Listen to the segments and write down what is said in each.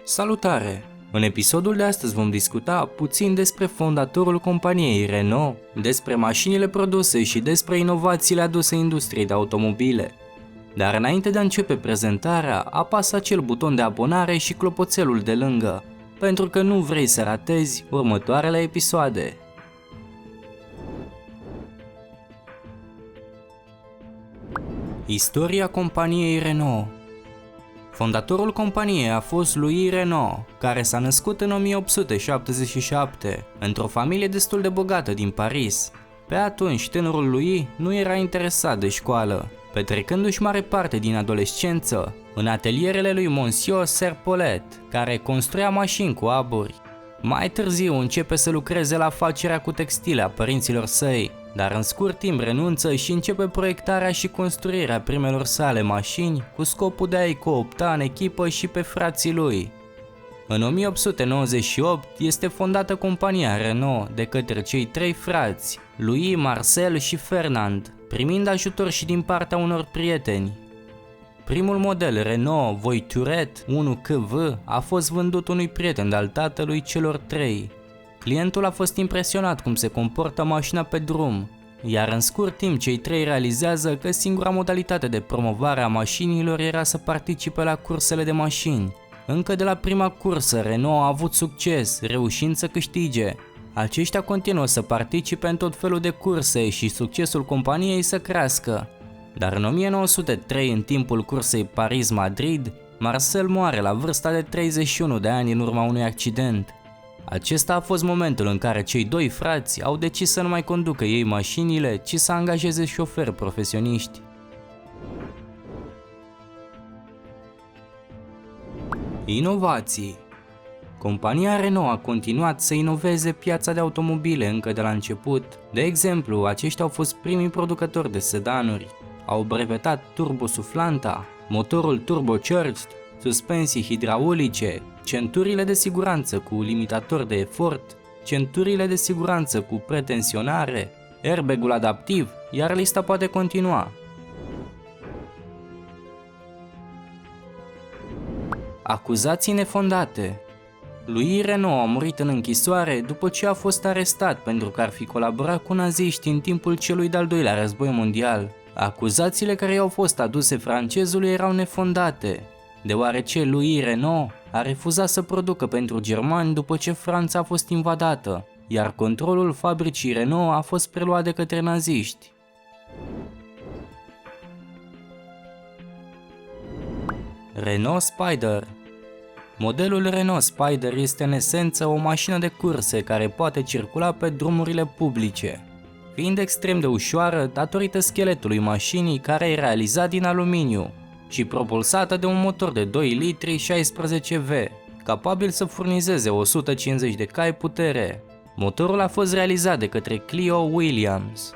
Salutare! În episodul de astăzi vom discuta puțin despre fondatorul companiei Renault, despre mașinile produse și despre inovațiile aduse industriei de automobile. Dar înainte de a începe prezentarea, apasă acel buton de abonare și clopoțelul de lângă, pentru că nu vrei să ratezi următoarele episoade. Istoria companiei Renault. Fondatorul companiei a fost Louis Renault, care s-a născut în 1877, într-o familie destul de bogată din Paris. Pe atunci, tânărul Louis nu era interesat de școală, petrecându-și mare parte din adolescență în atelierele lui Monsieur Serpollet, care construia mașini cu aburi. Mai târziu începe să lucreze la afacerea cu textile a părinților săi, dar în scurt timp renunță și începe proiectarea și construirea primelor sale mașini cu scopul de a-i coopta în echipă și pe frații lui. În 1898 este fondată compania Renault de către cei trei frați, Louis, Marcel și Fernand, primind ajutor și din partea unor prieteni. Primul model Renault Voiturette 1KV a fost vândut unui prieten de-al tatălui celor trei. Clientul a fost impresionat cum se comportă mașina pe drum, iar în scurt timp cei trei realizează că singura modalitate de promovare a mașinilor era să participe la cursele de mașini. Încă de la prima cursă, Renault a avut succes, reușind să câștige. Aceștia continuă să participe în tot felul de curse și succesul companiei să crească. Dar în 1903, în timpul cursei Paris-Madrid, Marcel moare la vârsta de 31 de ani în urma unui accident. Acesta a fost momentul în care cei doi frați au decis să nu mai conducă ei mașinile, ci să angajeze șoferi profesioniști. Inovații. Compania Renault a continuat să inoveze piața de automobile încă de la început. De exemplu, aceștia au fost primii producători de sedanuri. Au brevetat turbosuflanta, motorul turbocharged, suspensii hidraulice, centurile de siguranță cu limitator de efort, centurile de siguranță cu pretensionare, airbag-ul adaptiv, iar lista poate continua. Acuzații nefondate. Louis Renault a murit în închisoare după ce a fost arestat pentru că ar fi colaborat cu naziști în timpul celui de-al doilea război mondial. Acuzațiile care i-au fost aduse francezului erau nefondate, deoarece Louis Renault a refuzat să producă pentru germani după ce Franța a fost invadată, iar controlul fabricii Renault a fost preluat de către naziști. Renault Spider. Modelul Renault Spider este în esență o mașină de curse care poate circula pe drumurile publice, fiind extrem de ușoară datorită scheletului mașinii care e realizat din aluminiu și propulsată de un motor de 2 litri 16V, capabil să furnizeze 150 de cai putere. Motorul a fost realizat de către Clio Williams.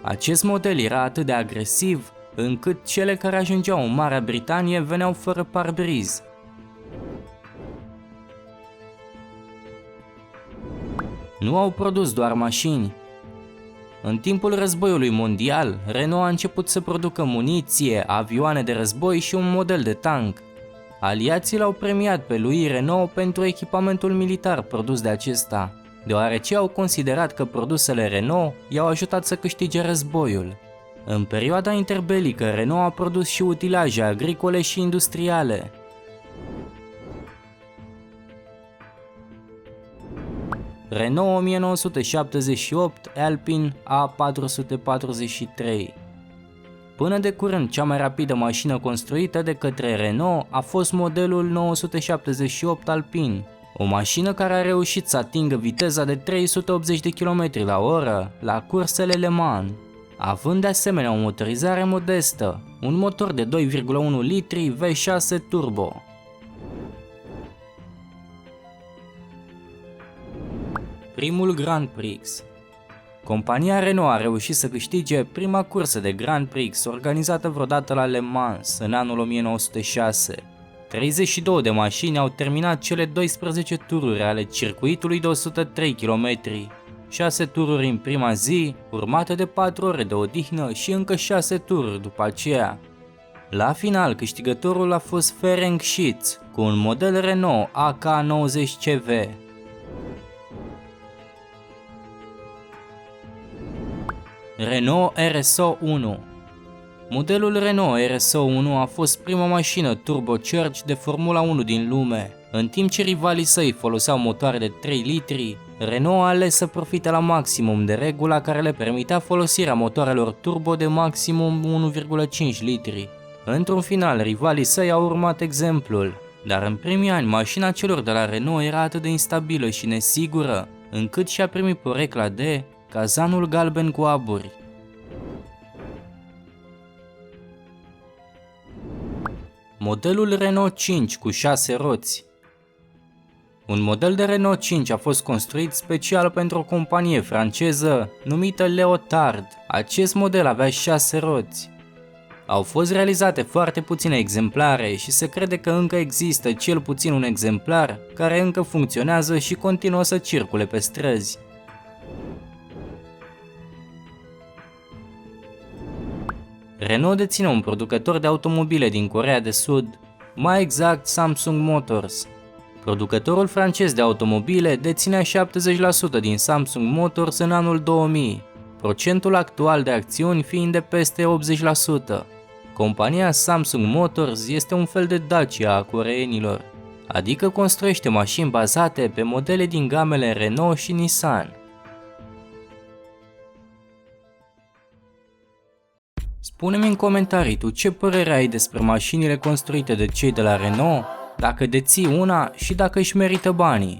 Acest model era atât de agresiv încât cele care ajungeau în Marea Britanie veneau fără parbriz. Nu au produs doar mașini. În timpul războiului mondial, Renault a început să producă muniție, avioane de război și un model de tank. Aliații l-au premiat pe Louis Renault pentru echipamentul militar produs de acesta, deoarece au considerat că produsele Renault i-au ajutat să câștige războiul. În perioada interbelică, Renault a produs și utilaje agricole și industriale. Renault 1978 Alpine A443. Până de curând, cea mai rapidă mașină construită de către Renault a fost modelul 978 Alpine, o mașină care a reușit să atingă viteza de 380 de km/h la cursele Le Mans, având de asemenea o motorizare modestă, un motor de 2,1 litri V6 turbo. Primul Grand Prix. Compania Renault a reușit să câștige prima cursă de Grand Prix organizată vreodată la Le Mans în anul 1906. 32 de mașini au terminat cele 12 tururi ale circuitului de 103 km, 6 tururi în prima zi, urmate de 4 ore de odihnă și încă 6 tururi după aceea. La final, câștigătorul a fost Ferenc Schiz cu un model Renault AK90CV. Renault RSO 1. Modelul Renault RSO 1 a fost prima mașină turbocharged de Formula 1 din lume. În timp ce rivalii săi foloseau motoare de 3 litri, Renault a ales să profite la maximum de regula care le permitea folosirea motoarelor turbo de maximum 1,5 litri. Într-un final, rivalii săi au urmat exemplul, dar în primii ani mașina celor de la Renault era atât de instabilă și nesigură, încât și-a primit porecla de cazanul galben cu aburi. Modelul Renault 5 cu 6 roți. Un model de Renault 5 a fost construit special pentru o companie franceză numită Leotard. Acest model avea 6 roți. Au fost realizate foarte puține exemplare și se crede că încă există cel puțin un exemplar care încă funcționează și continuă să circule pe străzi. Renault deține un producător de automobile din Coreea de Sud, mai exact Samsung Motors. Producătorul francez de automobile deținea 70% din Samsung Motors în anul 2000, procentul actual de acțiuni fiind de peste 80%. Compania Samsung Motors este un fel de Dacia a coreenilor, adică construiește mașini bazate pe modele din gamele Renault și Nissan. Spune-mi în comentarii tu ce părere ai despre mașinile construite de cei de la Renault, dacă deții una și dacă își merită banii.